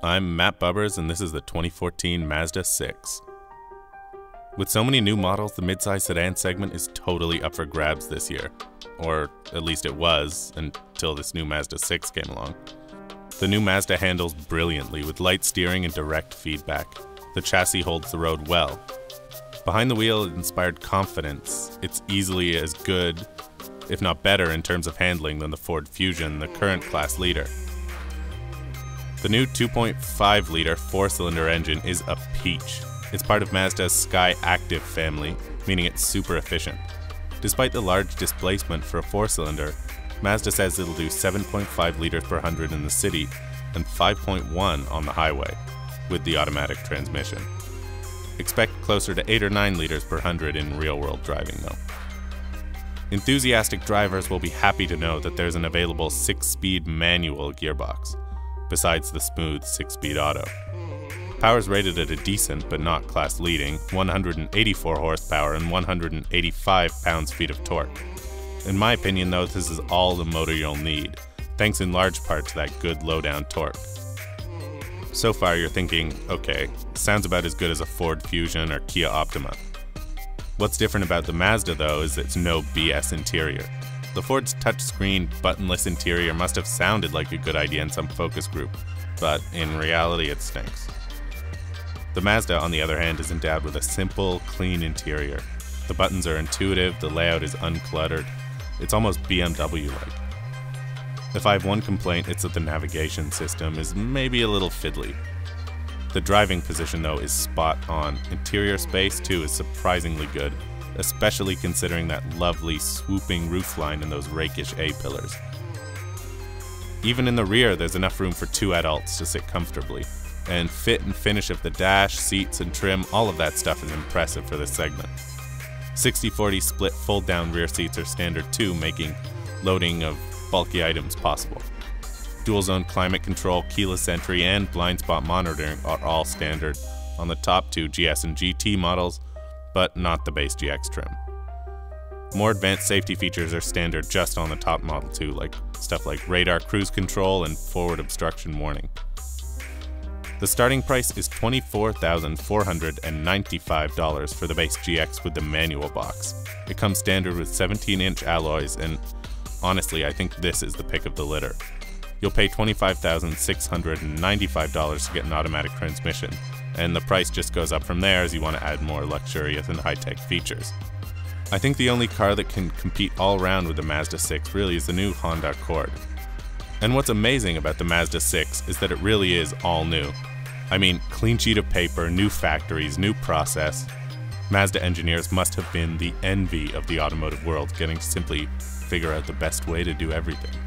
I'm Matt Bubbers, and this is the 2014 Mazda 6. With so many new models, the midsize sedan segment is totally up for grabs this year. Or at least it was, until this new Mazda 6 came along. The new Mazda handles brilliantly with light steering and direct feedback. The chassis holds the road well. Behind the wheel, it inspired confidence. It's easily as good, if not better, in terms of handling than the Ford Fusion, the current class leader. The new 2.5-liter four-cylinder engine is a peach. It's part of Mazda's Sky Active family, meaning it's super efficient. Despite the large displacement for a four-cylinder, Mazda says it'll do 7.5 liters per 100 in the city and 5.1 on the highway, with the automatic transmission. Expect closer to 8 or 9 liters per 100 in real-world driving though. Enthusiastic drivers will be happy to know that there's an available 6-speed manual gearbox, besides the smooth 6-speed auto. Power's rated at a decent but not class-leading 184 horsepower and 185 pounds-feet of torque. In my opinion though, this is all the motor you'll need, thanks in large part to that good low-down torque. So far you're thinking, okay, sounds about as good as a Ford Fusion or Kia Optima. What's different about the Mazda though is it's no BS interior. The Ford's touchscreen, buttonless interior must have sounded like a good idea in some focus group, but in reality it stinks. The Mazda, on the other hand, is endowed with a simple, clean interior. The buttons are intuitive, the layout is uncluttered. It's almost BMW-like. If I have one complaint, it's that the navigation system is maybe a little fiddly. The driving position, though, is spot on. Interior space, too, is surprisingly good, especially considering that lovely, swooping roofline and those rakish A-pillars. Even in the rear, there's enough room for 2 adults to sit comfortably. And fit and finish of the dash, seats, and trim, all of that stuff is impressive for this segment. 60/40 split fold-down rear seats are standard too, making loading of bulky items possible. Dual-zone climate control, keyless entry, and blind spot monitoring are all standard on the top 2 GS and GT models, but not the base GX trim. More advanced safety features are standard just on the top model too, like stuff like radar cruise control and forward obstruction warning. The starting price is $24,495 for the base GX with the manual box. It comes standard with 17-inch alloys, and honestly, I think this is the pick of the litter. You'll pay $25,695 to get an automatic transmission, and the price just goes up from there as you want to add more luxurious and high-tech features. I think the only car that can compete all around with the Mazda 6 really is the new Honda Accord. And what's amazing about the Mazda 6 is that it really is all new. I mean, clean sheet of paper, new factories, new process. Mazda engineers must have been the envy of the automotive world, getting to simply figure out the best way to do everything.